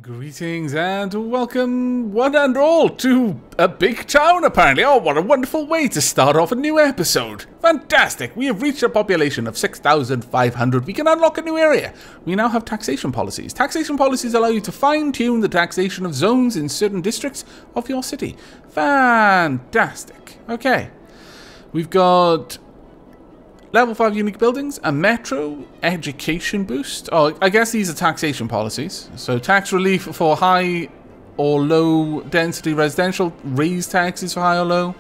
Greetings and welcome one and all to a big town apparently. Oh, what a wonderful way to start off a new episode. Fantastic. We have reached a population of 6,500. We can unlock a new area. We now have taxation policies. Taxation policies allow you to fine-tune the taxation of zones in certain districts of your city. Fantastic. Okay. We've got Level 5 unique buildings, a metro, education boost. Oh, I guess these are taxation policies. So tax relief for high or low density residential, raise taxes for high or low.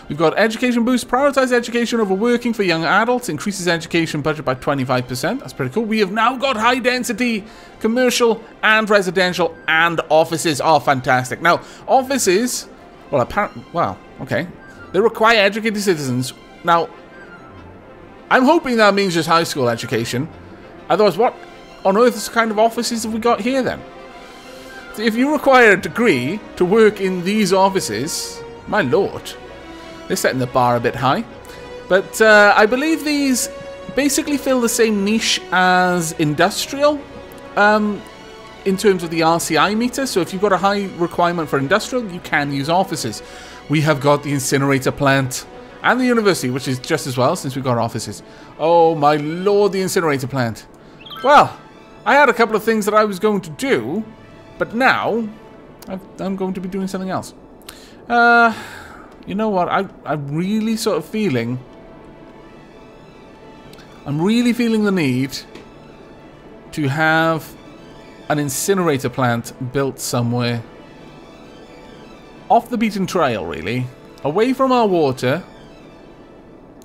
We've got education boost, prioritize education over working for young adults, increases education budget by 25%. That's pretty cool. We have now got high density commercial and residential and offices. Oh, fantastic. Now, offices, well, apparently, well, okay. They require educated citizens. Now, I'm hoping that means just high school education. Otherwise, what on earth kind of offices have we got here then? If you require a degree to work in these offices, my lord, they're setting the bar a bit high. But I believe these basically fill the same niche as industrial in terms of the RCI meter. So if you've got a high requirement for industrial, you can use offices. We have got the incinerator plant. And the university, which is just as well, since we've got offices. Oh, my lord, the incinerator plant. Well, I had a couple of things that I was going to do, but now I'm going to be doing something else. You know what? I'm really sort of feeling... I'm really feeling the need to have an incinerator plant built somewhere. Off the beaten trail, really. Away from our water.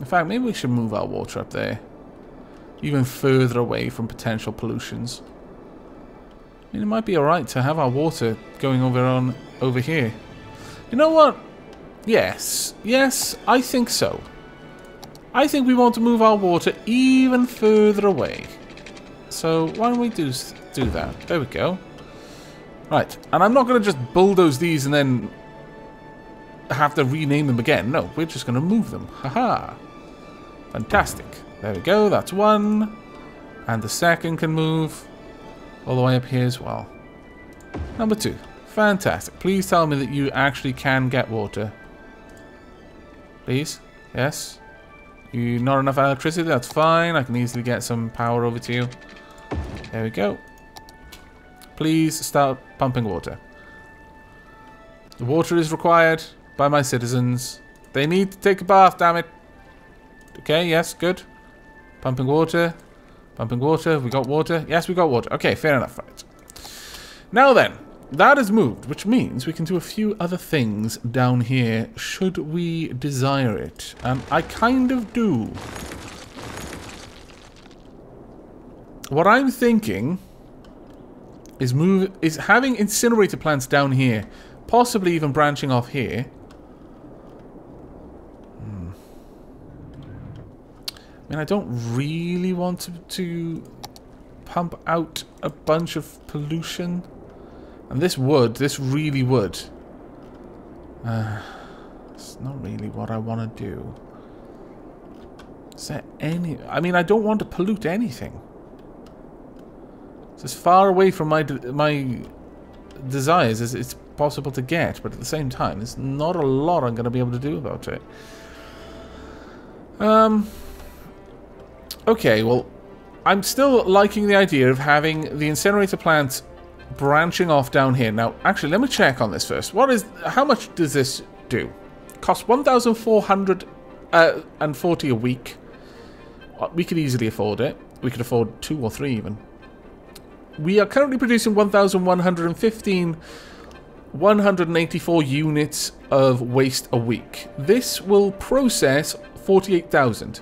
In fact, maybe we should move our water up there. Even further away from potential pollutions. I mean, it might be alright to have our water going over here. You know what? Yes. Yes, I think so. I think we want to move our water even further away. So, why don't we do that? There we go. Right. And I'm not going to just bulldoze these and then have to rename them again. No, we're just going to move them. Haha. Fantastic. There we go. That's one. And the second can move all the way up here as well. Number 2. Fantastic. Please tell me that you actually can get water. Please. Yes. You not enough electricity? That's fine. I can easily get some power over to you. There we go. Please start pumping water. The water is required by my citizens. They need to take a bath, damn it. Okay, yes, good. Pumping water. Pumping water. We got water. Yes, we got water. Okay, fair enough. Right. Now then, that is moved, which means we can do a few other things down here, should we desire it. And I kind of do. What I'm thinking is having incinerator plants down here, possibly even branching off here. I mean, I don't really want to pump out a bunch of pollution. And this really would. It's not really what I want to do. Is there any... I mean, I don't want to pollute anything. It's as far away from my desires as it's possible to get. But at the same time, there's not a lot I'm going to be able to do about it. Okay, well, I'm still liking the idea of having the incinerator plant branching off down here. Now, actually, let me check on this first. How much does this do? Costs 1,440 a week. We could easily afford it. We could afford 2 or 3 even. We are currently producing 1,115, 184 units of waste a week. This will process 48,000.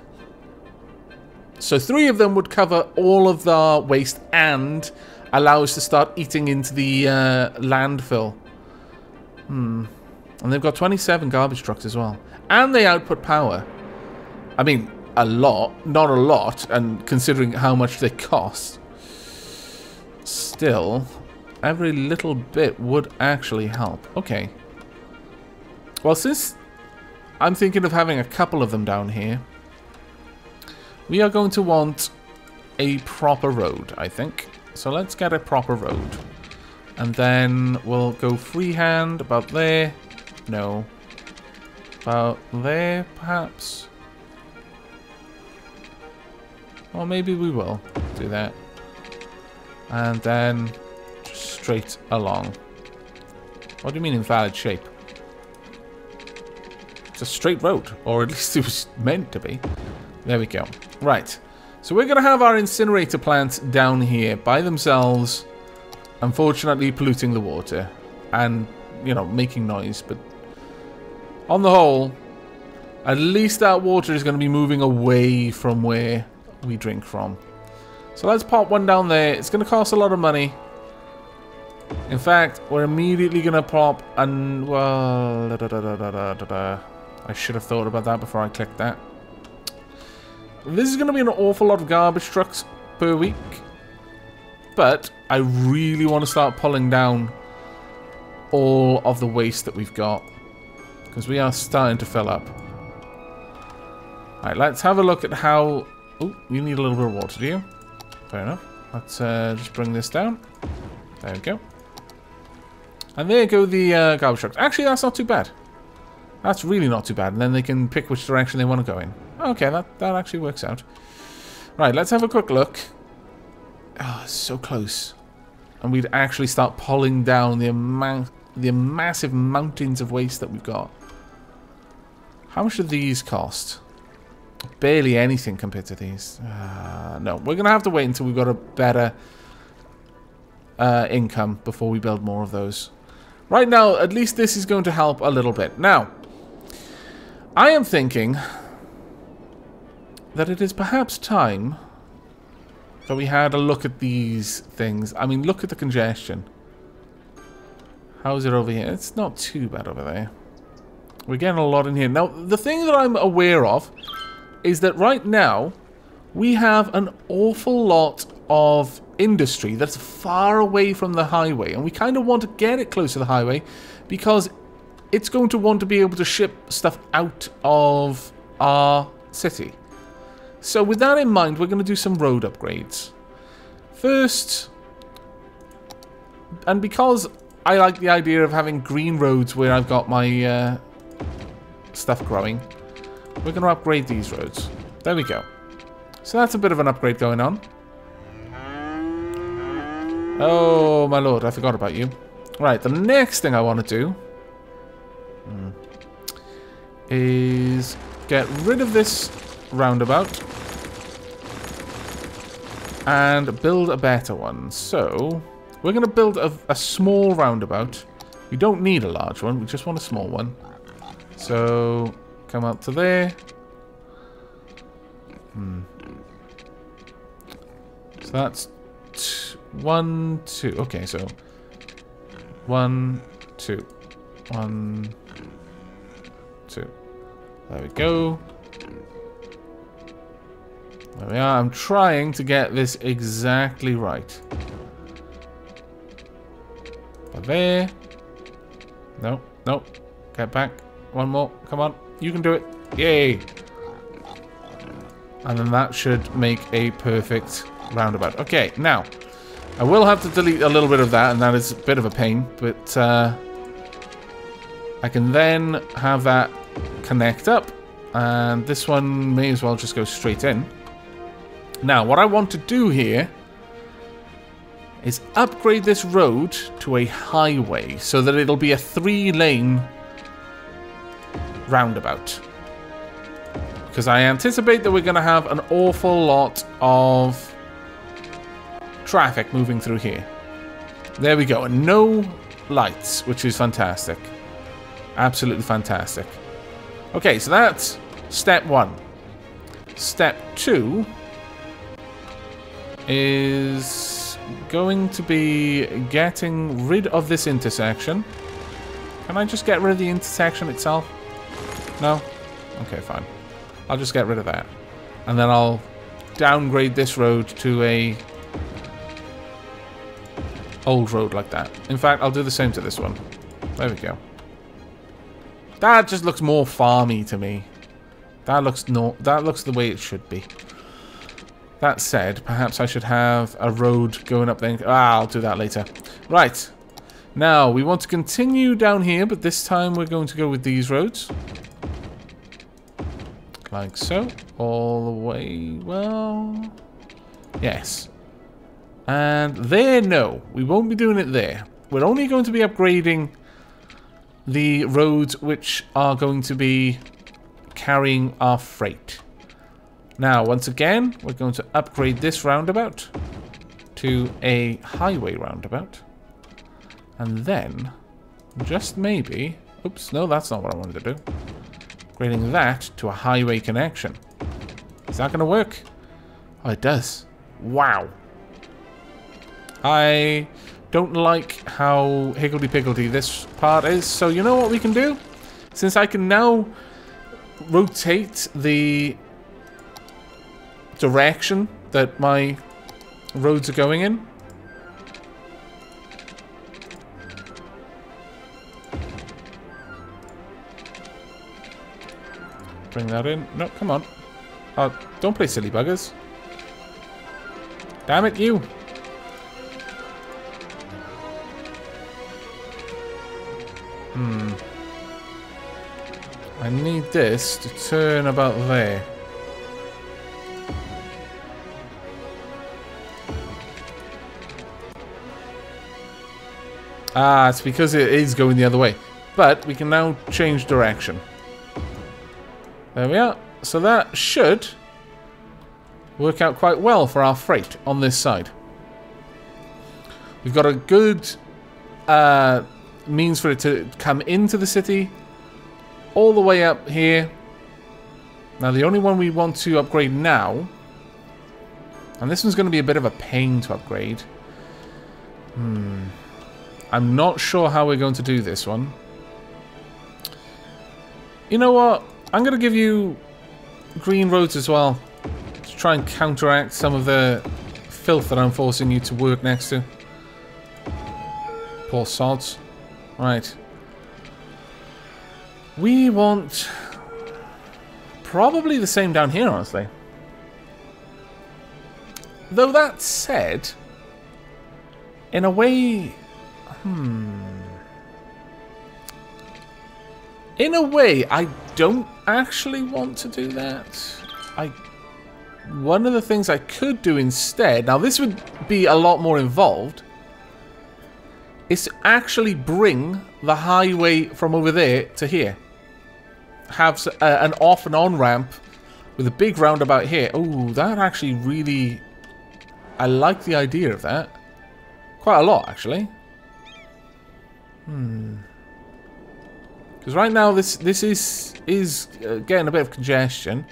So 3 of them would cover all of the waste and allow us to start eating into the landfill. And they've got 27 garbage trucks as well. And they output power. I mean, a lot. Not a lot, and considering how much they cost. Still, every little bit would actually help. Okay. Well, since I'm thinking of having a couple of them down here, we are going to want a proper road, I think. So let's get a proper road. And then we'll go freehand about there. No. About there, perhaps. Or maybe we will do that. And then just straight along. What do you mean invalid shape? It's a straight road. Or at least it was meant to be. There we go. Right. So we're going to have our incinerator plants down here by themselves. Unfortunately polluting the water. And, you know, making noise. But on the whole, at least that water is going to be moving away from where we drink from. So let's pop one down there. It's going to cost a lot of money. In fact, we're immediately going to pop and, well, I should have thought about that before I clicked that. This is going to be an awful lot of garbage trucks per week. But I really want to start pulling down all of the waste that we've got. Because we are starting to fill up. Alright, let's have a look at how... Oh, you need a little bit of water, do you? Fair enough. Let's just bring this down. There we go. And there go the garbage trucks. Actually, that's not too bad. That's really not too bad. And then they can pick which direction they want to go in. Okay, that actually works out. Right, let's have a quick look. Oh, so close. And we'd actually start pulling down the massive mountains of waste that we've got. How much do these cost? Barely anything compared to these. No, we're going to have to wait until we've got a better income before we build more of those. Right now, at least this is going to help a little bit. Now, I am thinking that it is perhaps time that we had a look at these things. I mean, look at the congestion. How is it over here? It's not too bad over there. We're getting a lot in here. Now, the thing that I'm aware of is that right now we have an awful lot of industry that's far away from the highway, and we kind of want to get it close to the highway because it's going to want to be able to ship stuff out of our city. So with that in mind, we're going to do some road upgrades. First, and because I like the idea of having green roads where I've got my stuff growing, we're going to upgrade these roads. There we go. So that's a bit of an upgrade going on. Oh, my lord, I forgot about you. Right, the next thing I want to do is get rid of this roundabout and build a better one. So, we're going to build a small roundabout. We don't need a large one, we just want a small one. So, come out to there. So that's 1, 2. Okay, so 1, 2, 1, 2. There we go. There we are. I'm trying to get this exactly right. There. No, no. Get back. One more. Come on. You can do it. Yay. And then that should make a perfect roundabout. Okay, now, I will have to delete a little bit of that, and that is a bit of a pain, but I can then have that connect up, and this one may as well just go straight in. Now, what I want to do here is upgrade this road to a highway so that it'll be a 3-lane roundabout. Because I anticipate that we're going to have an awful lot of traffic moving through here. There we go. And no lights, which is fantastic. Absolutely fantastic. Okay, so that's step 1. Step 2 is going to be getting rid of this intersection. Can I just get rid of the intersection itself? No? Okay, fine. I'll just get rid of that. And then I'll downgrade this road to a old road like that. In fact, I'll do the same to this one. There we go. That just looks more farmy to me. That looks the way it should be. That said, perhaps I should have a road going up there. Ah, I'll do that later. Right. Now, we want to continue down here, but this time we're going to go with these roads. Like so. All the way, well... Yes. And there, no. We won't be doing it there. We're only going to be upgrading the roads which are going to be carrying our freight. Now, once again, we're going to upgrade this roundabout to a highway roundabout. And then, just maybe... Oops, no, that's not what I wanted to do. Upgrading that to a highway connection. Is that going to work? Oh, it does. Wow. I don't like how higgledy-piggledy this part is. So you know what we can do? Since I can now rotate the direction that my roads are going in. Bring that in. No, come on. Don't play silly buggers. Damn it, you. I need this to turn about there. Ah, it's because it is going the other way. But we can now change direction. There we are. So that should work out quite well for our freight on this side. We've got a good means for it to come into the city. All the way up here. Now the only one we want to upgrade now, and this one's going to be a bit of a pain to upgrade. I'm not sure how we're going to do this one. You know what? I'm going to give you green roads as well, to try and counteract some of the filth that I'm forcing you to work next to. Poor sods. Right. We want probably the same down here, honestly. Though that said, in a way... In a way, I don't actually want to do that. One of the things I could do instead... Now, this would be a lot more involved. Is to actually bring the highway from over there to here. Have an off and on ramp with a big roundabout here. Oh, that actually really... I like the idea of that. Quite a lot, actually. Because right now this is getting a bit of congestion.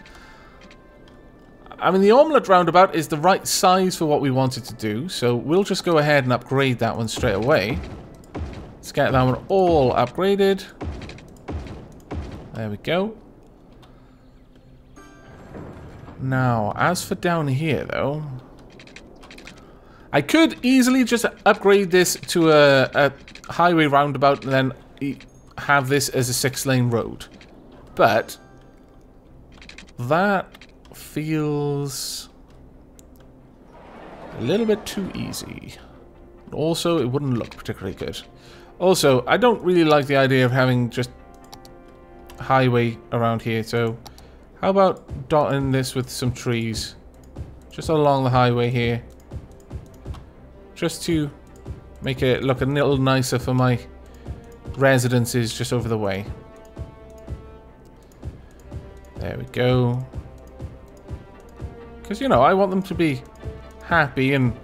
I mean, the omelette roundabout is the right size for what we wanted to do, so we'll just go ahead and upgrade that one straight away. Let's get that one all upgraded. There we go. Now, as for down here, though, I could easily just upgrade this to a highway roundabout and then have this as a 6-lane road. But that feels a little bit too easy. Also, it wouldn't look particularly good. Also, I don't really like the idea of having just highway around here, so how about dotting this with some trees just along the highway here, just to make it look a little nicer for my residences just over the way. There we go. Because, you know, I want them to be happy and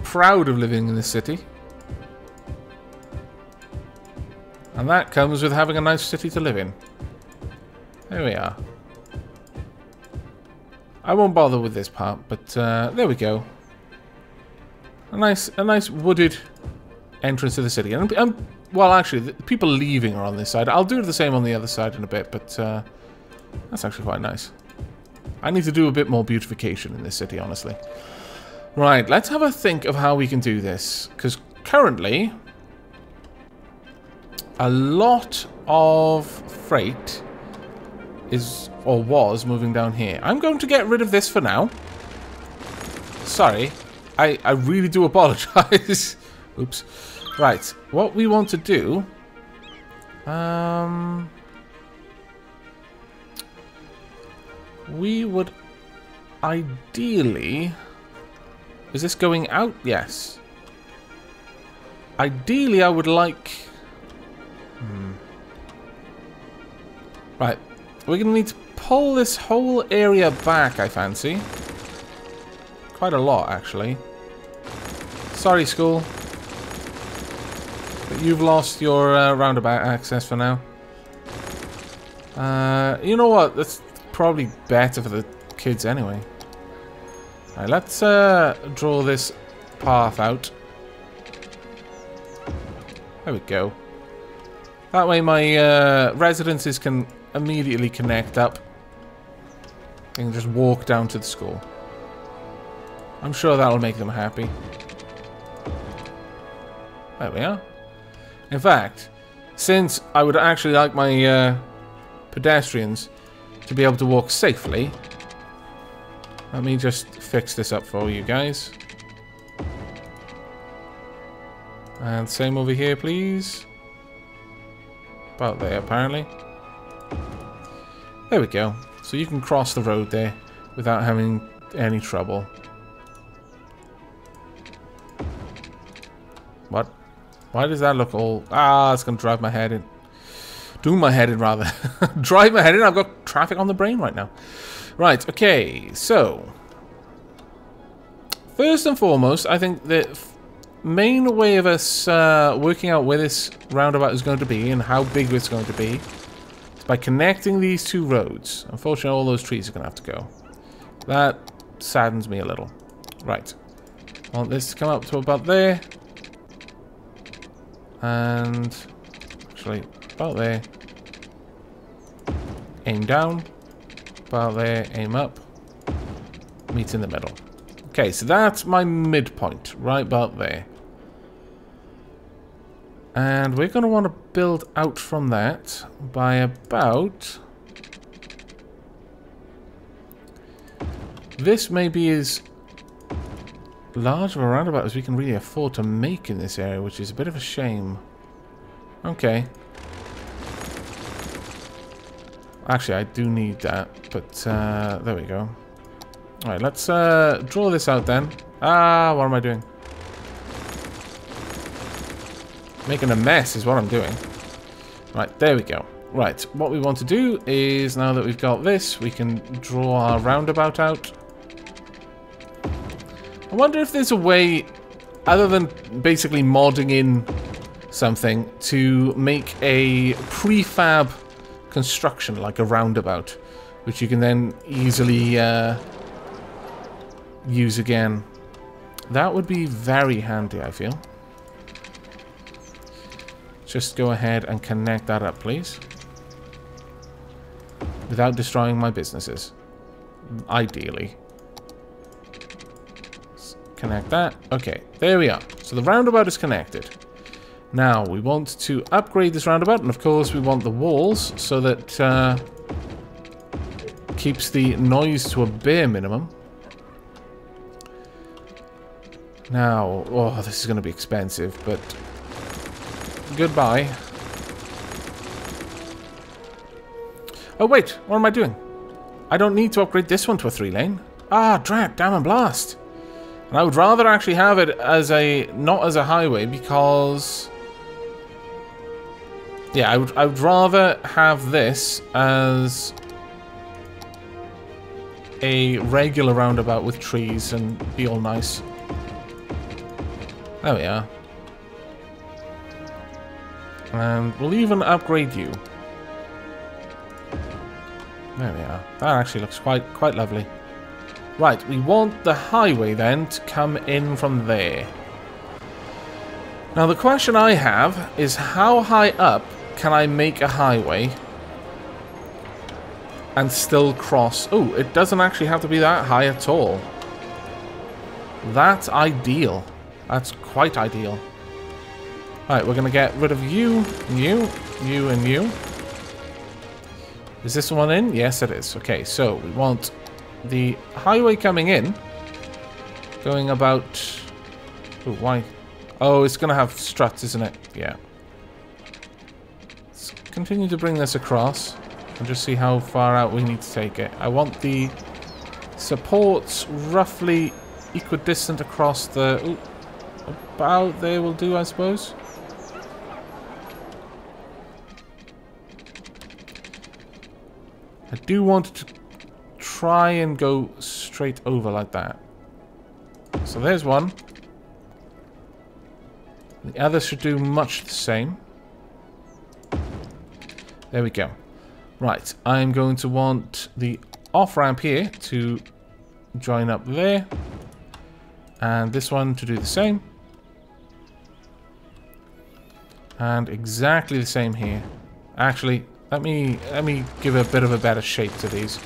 proud of living in this city. And that comes with having a nice city to live in. There we are. I won't bother with this part, but there we go. A nice wooded entrance to the city. And well, actually, the people leaving are on this side. I'll do the same on the other side in a bit, but that's actually quite nice. I need to do a bit more beautification in this city, honestly. Right, let's have a think of how we can do this. Because currently, a lot of freight is, or was, moving down here. I'm going to get rid of this for now. Sorry. I really do apologize. Oops. Right, what we want to do... we would ideally... Is this going out? Yes. Ideally, I would like... Right, we're going to need to pull this whole area back, I fancy. Quite a lot, actually. Sorry, school. But you've lost your roundabout access for now. You know what? That's probably better for the kids anyway. Alright, let's draw this path out. There we go. That way my residences can immediately connect up. They can just walk down to the school. I'm sure that'll make them happy. There we are. In fact, since I would actually like my pedestrians to be able to walk safely, let me just fix this up for you guys. And same over here, please. About there, apparently. There we go. So you can cross the road there without having any trouble. What? Why does that look all... Ah, it's going to drive my head in. Do my head in, rather. Drive my head in. I've got traffic on the brain right now. Right, okay. So, first and foremost, I think the main way of us working out where this roundabout is going to be and how big it's going to be is by connecting these two roads. Unfortunately, all those trees are going to have to go. That saddens me a little. Right. I want this to come up to about there. And actually, about there. Aim down. About there, aim up. Meet in the middle. Okay, so that's my midpoint, right about there. And we're going to want to build out from that by about... This may be as large of a roundabout as we can really afford to make in this area, which is a bit of a shame. Okay. Actually, I do need that, but there we go. Alright, let's draw this out then. Ah, what am I doing? Making a mess is what I'm doing. Right, there we go. Right, what we want to do is, now that we've got this, we can draw our roundabout out. I wonder if there's a way, other than basically modding in something, to make a prefab construction like a roundabout, which you can then easily use again. That would be very handy, I feel. Just go ahead and connect that up, please. Without destroying my businesses. Ideally. Connect that. Okay, there we are. So the roundabout is connected. Now, we want to upgrade this roundabout, and of course we want the walls so that keeps the noise to a bare minimum. Now, oh, this is going to be expensive, but goodbye. Oh wait, what am I doing? I don't need to upgrade this one to a 3-lane. Ah, drat, damn and blast. And I would rather actually have it as a, not as a highway, because... Yeah, I would rather have this as a regular roundabout with trees and be all nice. There we are. And we'll even upgrade you. There we are. That actually looks quite lovely. Right, we want the highway then to come in from there. Now the question I have is, how high up can I make a highway and still cross? Oh, it doesn't actually have to be that high at all. That's ideal. That's quite ideal. Alright, we're going to get rid of you, you, you, and you. Is this one in? Yes, it is. Okay, so we want the highway coming in, going about... Oh, why? Oh, it's going to have struts, isn't it? Yeah. Let's continue to bring this across and just see how far out we need to take it. I want the supports roughly equidistant across the... Ooh, about there will do, I suppose. I do want to try and go straight over like that. So there's one. The other should do much the same. There we go. Right, I'm going to want the off-ramp here to join up there. And this one to do the same. And exactly the same here. Actually, let me give a bit of a better shape to these.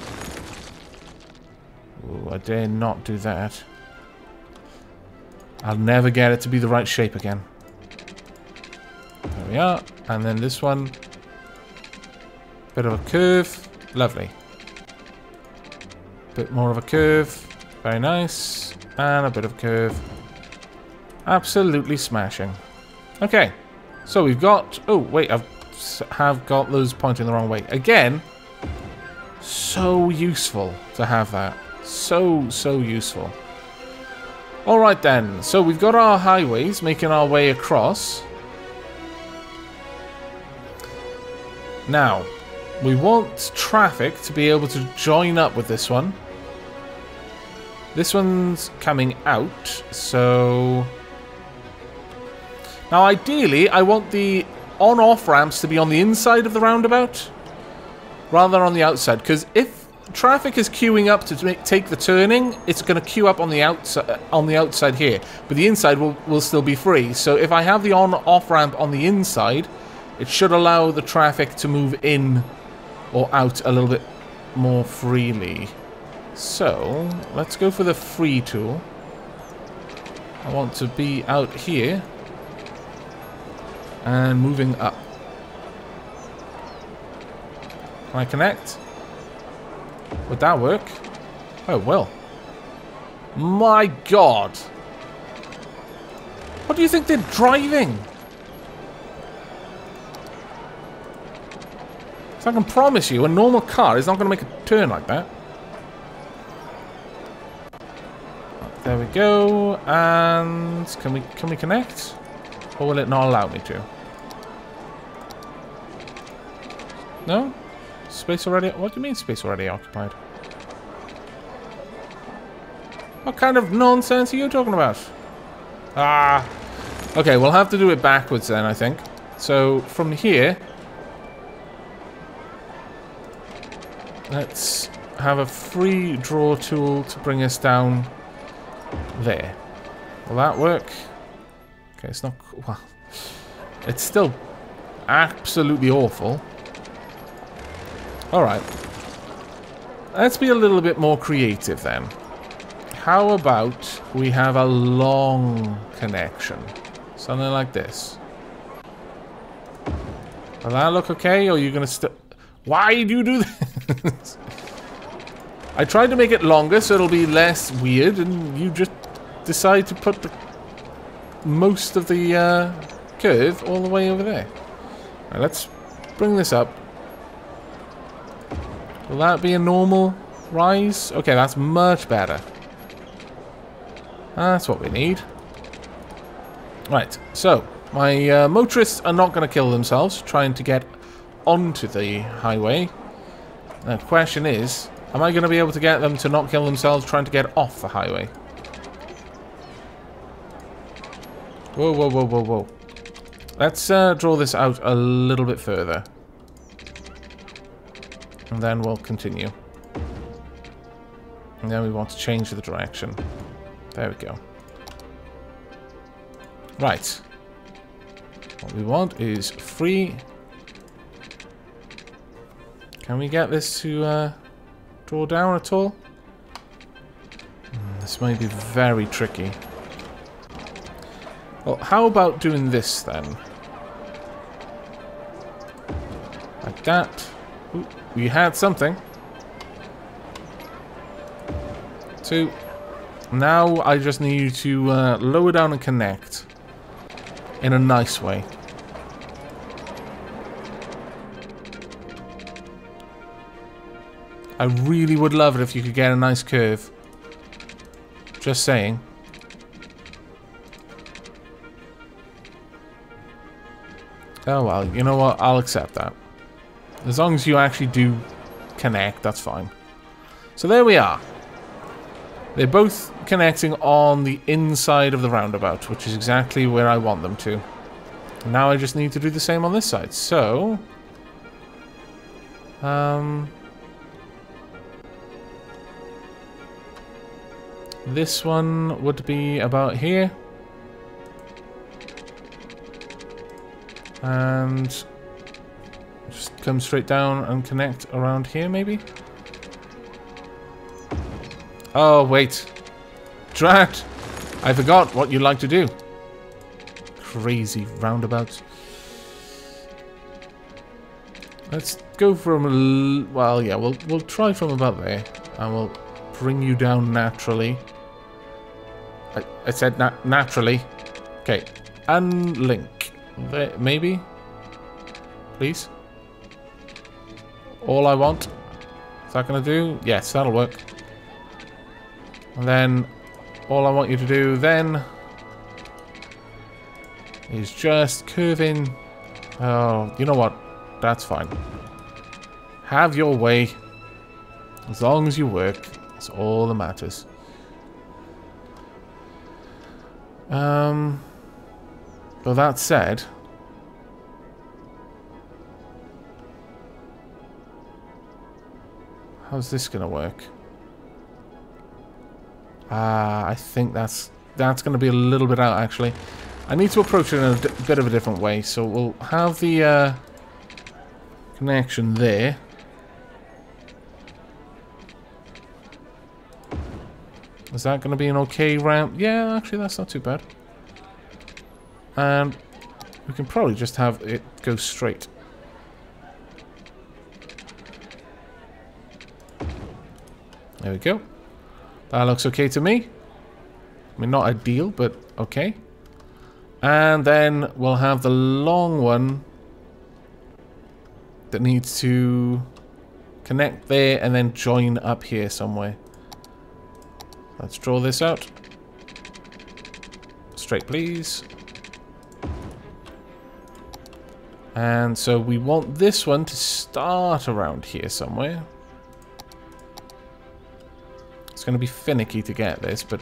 Ooh, I dare not do that. I'll never get it to be the right shape again. There we are. And then this one. Bit of a curve. Lovely. Bit more of a curve. Very nice. And a bit of a curve. Absolutely smashing. Okay. So we've got... Oh, wait. Have got those pointing the wrong way. Again, so useful to have that. So useful. Alright then. So we've got our highways making our way across. Now, we want traffic to be able to join up with this one. This one's coming out, so... Now, ideally, I want the on-off ramps to be on the inside of the roundabout rather than on the outside, because if traffic is queuing up to take the turning, it's going to queue up on the outside here, but the inside will still be free. So if I have the on-off ramp on the inside, it should allow the traffic to move in or out a little bit more freely. So let's go for the free tool. I want to be out here and moving up. Can I connect? Would that work? Oh, well. My God. What do you think they're driving? So I can promise you, a normal car is not going to make a turn like that. There we go. And can we connect? Or will it not allow me to? No? Space already... What do you mean space already occupied? What kind of nonsense are you talking about? Ah. Okay, we'll have to do it backwards then, I think. So, from here... Let's have a free draw tool to bring us down there. Will that work? Okay, it's not... Well, it's still absolutely awful. Alright. Let's be a little bit more creative then. How about we have a long connection? Something like this. Will that look okay? Or are you going to... Why do you do this? I tried to make it longer so it'll be less weird, and you just decide to put most of the curve all the way over there. Right, let's bring this up. Will that be a normal rise? Okay, that's much better. That's what we need. Right, so my motorists are not going to kill themselves trying to get onto the highway. The question is, am I going to be able to get them to not kill themselves trying to get off the highway? Whoa, whoa, whoa, whoa, whoa. Let's draw this out a little bit further. And then we'll continue. And then we want to change the direction. There we go. Right. What we want is free. Can we get this to draw down at all? This might be very tricky. Well, how about doing this then? Like that. Ooh, we had something. 2. Now I just need to lower down and connect. in a nice way. I really would love it if you could get a nice curve. Just saying. Oh well, you know what? I'll accept that. As long as you actually do connect, that's fine. So there we are. They're both connecting on the inside of the roundabout, which is exactly where I want them to. Now I just need to do the same on this side. So... this one would be about here. And just come straight down and connect around here, maybe? Oh, wait. Drat! I forgot what you like to do. Crazy roundabouts. Let's go from... well, yeah, we'll try from about there. And we'll bring you down naturally. I said naturally. Okay. Unlink. There, maybe? Please? All I want? Is that going to do? Yes, that'll work. And then all I want you to do then is just curve in. Oh, you know what? That's fine. Have your way. As long as you work. That's all that matters. But that said, how's this gonna work? I think that's gonna be a little bit out, actually. I need to approach it in a bit of a different way, so we'll have the connection there. Is that gonna be an okay ramp? Yeah, actually that's not too bad. And we can probably just have it go straight. There we go. That looks okay to me. I mean, not ideal, but okay. And then we'll have the long one that needs to connect there and then join up here somewhere. Let's draw this out. Straight, please. And so we want this one to start around here somewhere. It's going to be finicky to get this, but...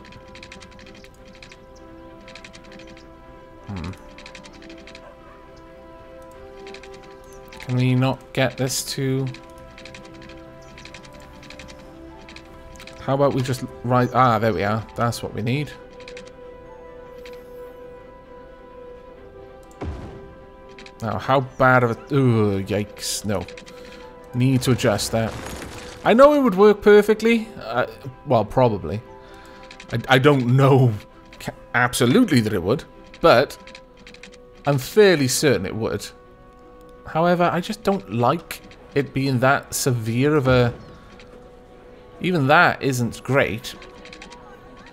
Can we not get this to... How about we just write... Ah, there we are. That's what we need. Now, how bad of a... Ooh, yikes. No. Need to adjust that. I know it would work perfectly. Well, probably. I don't know absolutely that it would, but I'm fairly certain it would. However, I just don't like it being that severe of a... Even that isn't great,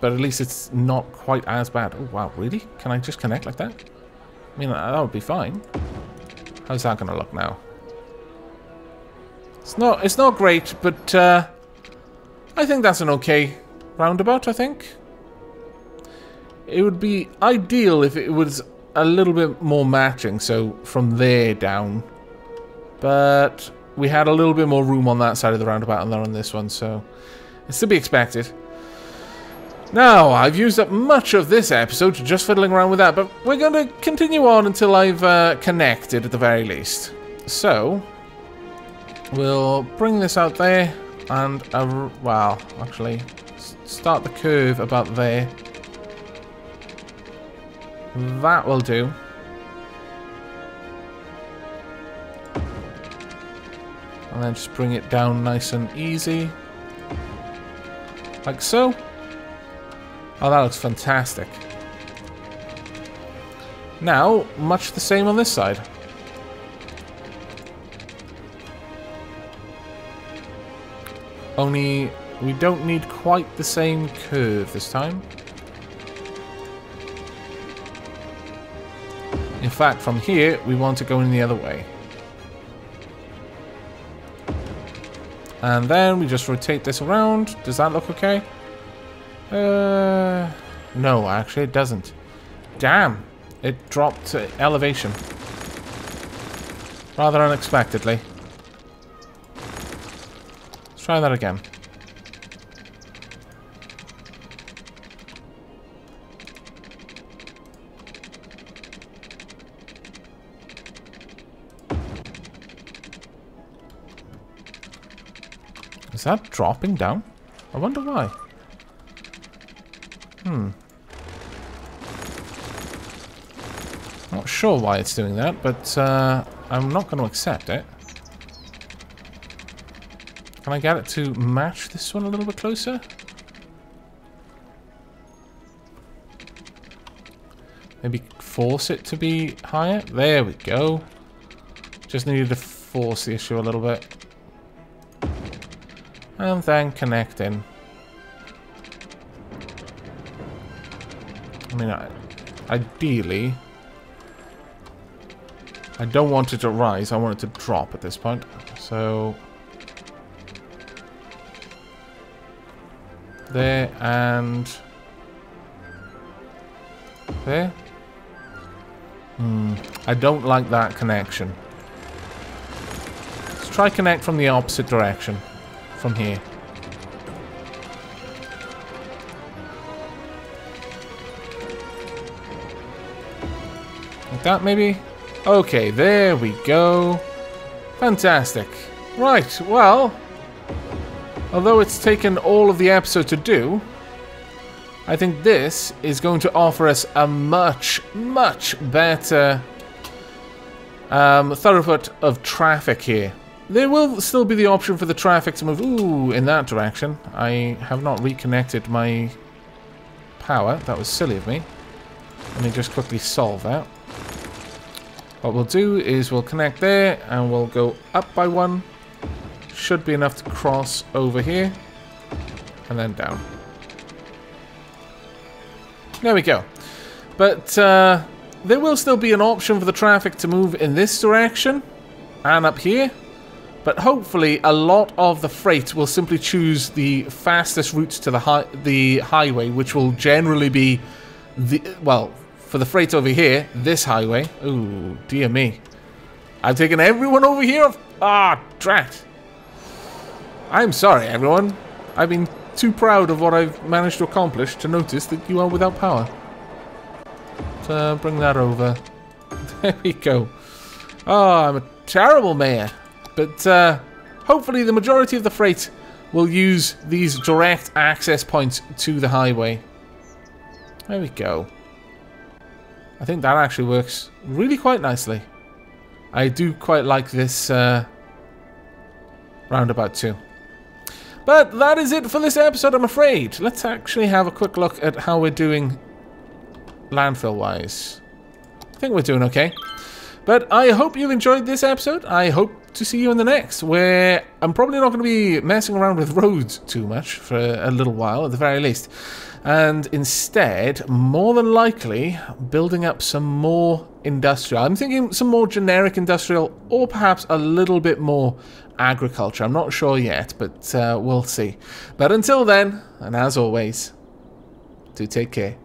but at least it's not quite as bad. Oh, wow, really? Can I just connect like that? I mean, that would be fine. How's that going to look now? It's not great, but I think that's an okay roundabout, I think. It would be ideal if it was a little bit more matching, so from there down. But we had a little bit more room on that side of the roundabout than on this one, so it's to be expected. Now, I've used up much of this episode just fiddling around with that, but we're going to continue on until I've connected at the very least. So, we'll bring this out there and, well, actually, start the curve about there. That will do. And then just bring it down nice and easy. Like so. Oh, that looks fantastic. Now, much the same on this side. Only we don't need quite the same curve this time. fact, from here, we want to go in the other way. And then we just rotate this around. Does that look okay? No, actually it doesn't. Damn, it dropped elevation. Rather unexpectedly. Let's try that again. Is that dropping down? I wonder why. Not sure why it's doing that, but I'm not going to accept it. Can I get it to match this one a little bit closer? Maybe force it to be higher? There we go. Just needed to force the issue a little bit. And then connect in. I mean, ideally, I don't want it to rise. I want it to drop at this point. So there and there. I don't like that connection. Let's try connect from the opposite direction. From here. Like that, maybe? Okay, there we go. Fantastic. Right, well, although it's taken all of the episode to do, I think this is going to offer us a much, much better thoroughfare of traffic here. There will still be the option for the traffic to move, in that direction. I have not reconnected my power. That was silly of me. Let me just quickly solve that. What we'll do is we'll connect there, and we'll go up by one. Should be enough to cross over here. And then down. There we go. But there will still be an option for the traffic to move in this direction. And up here. But hopefully a lot of the freight will simply choose the fastest routes to the highway, which will generally be well, for the freight over here, this highway. Ooh, dear me. I've taken everyone over here. Ah, drat. I'm sorry, everyone. I've been too proud of what I've managed to accomplish to notice that you are without power. So bring that over. There we go. Oh, I'm a terrible mayor. But hopefully the majority of the freight will use these direct access points to the highway. There we go. I think that actually works really quite nicely. I do quite like this roundabout too. But that is it for this episode, I'm afraid. Let's actually have a quick look at how we're doing landfill-wise. I think we're doing okay. But I hope you've enjoyed this episode. I hope to see you in the next, where I'm probably not going to be messing around with roads too much for a little while, at the very least. And instead, more than likely, building up some more industrial. I'm thinking some more generic industrial, or perhaps a little bit more agriculture. I'm not sure yet, but we'll see. But until then, and as always, do take care.